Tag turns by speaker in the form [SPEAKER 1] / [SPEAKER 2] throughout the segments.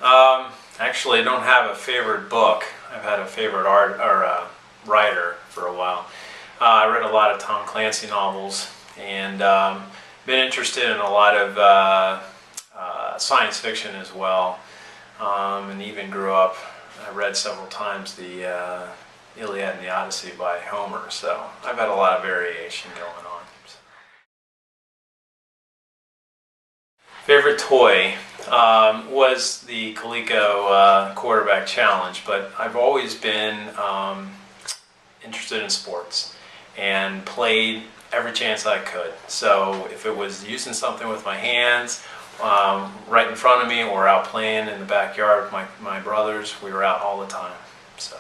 [SPEAKER 1] Actually, I don't have a favorite book. I've had a favorite writer for a while. I read a lot of Tom Clancy novels and been interested in a lot of science fiction as well, and even grew up. I read several times the Iliad and the Odyssey by Homer, so I've had a lot of variation going on. Favorite toy was the Coleco quarterback challenge, but I've always been interested in sports and played every chance I could. So if it was using something with my hands right in front of me or out playing in the backyard with my brothers, we were out all the time. So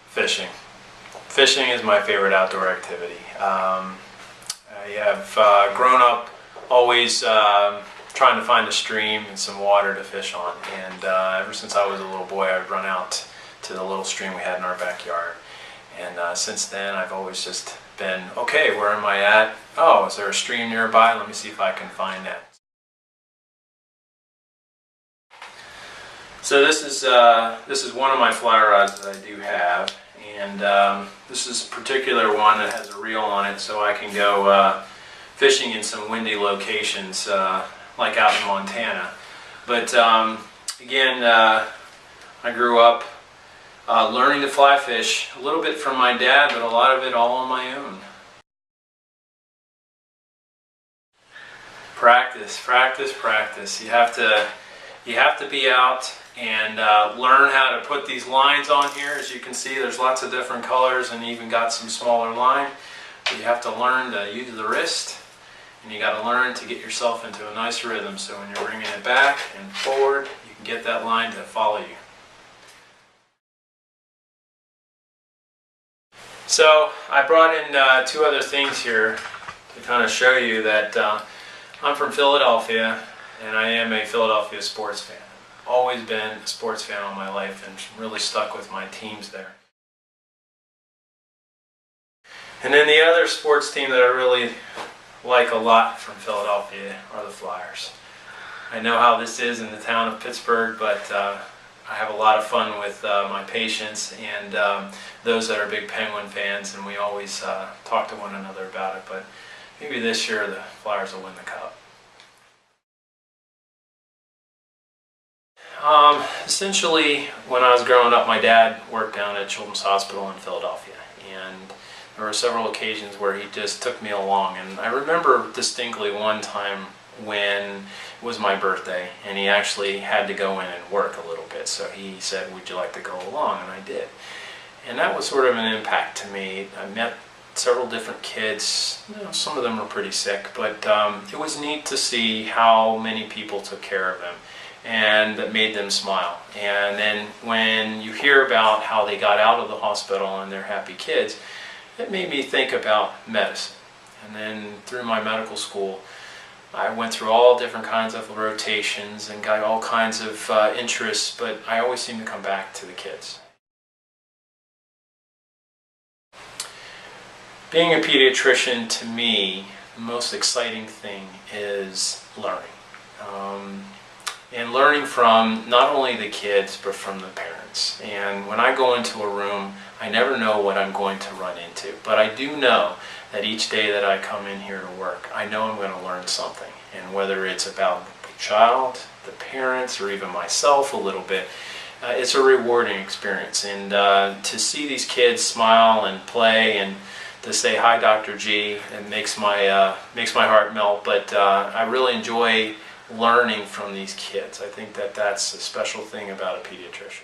[SPEAKER 1] fishing. Fishing is my favorite outdoor activity. I have grown up always trying to find a stream and some water to fish on, and ever since I was a little boy I would run out to the little stream we had in our backyard, and since then I've always just been, okay, where am I at? Oh, is there a stream nearby? Let me see if I can find that. So this is one of my fly rods that I do have, and this is a particular one that has a reel on it, so I can go fishing in some windy locations, like out in Montana. But again, I grew up learning to fly fish, a little bit from my dad, but a lot of it all on my own. Practice, practice, practice. You have to be out and learn how to put these lines on here. As you can see, there's lots of different colors and even got some smaller line. But you have to learn to use the wrist, and you got to learn to get yourself into a nice rhythm, so when you're bringing it back and forward, you can get that line to follow you. So I brought in two other things here to kind of show you that I'm from Philadelphia, and I am a Philadelphia sports fan. Always been a sports fan all my life and really stuck with my teams there. And then the other sports team that I really like a lot from Philadelphia are the Flyers. I know how this is in the town of Pittsburgh, but I have a lot of fun with my patients and those that are big Penguin fans, and we always talk to one another about it. But maybe this year the Flyers will win the Cup. Essentially, when I was growing up, my dad worked down at Children's Hospital in Philadelphia, and there were several occasions where he just took me along. And I remember distinctly one time when it was my birthday, and he actually had to go in and work a little bit, so he said, would you like to go along? And I did. And that was sort of an impact to me. I met several different kids. You know, some of them were pretty sick, but it was neat to see how many people took care of them and that made them smile. And then when you hear about how they got out of the hospital and they're happy kids, it made me think about medicine. And then through my medical school, I went through all different kinds of rotations and got all kinds of interests, but I always seem to come back to the kids. Being a pediatrician, to me, the most exciting thing is learning. And learning from not only the kids, but from the parents. And when I go into a room, I never know what I'm going to run into. But I do know that each day that I come in here to work, I know I'm going to learn something. And whether it's about the child, the parents, or even myself a little bit, it's a rewarding experience. And to see these kids smile and play and to say, hi, Dr. G, it makes my heart melt. But I really enjoy learning from these kids. I think that that's a special thing about a pediatrician.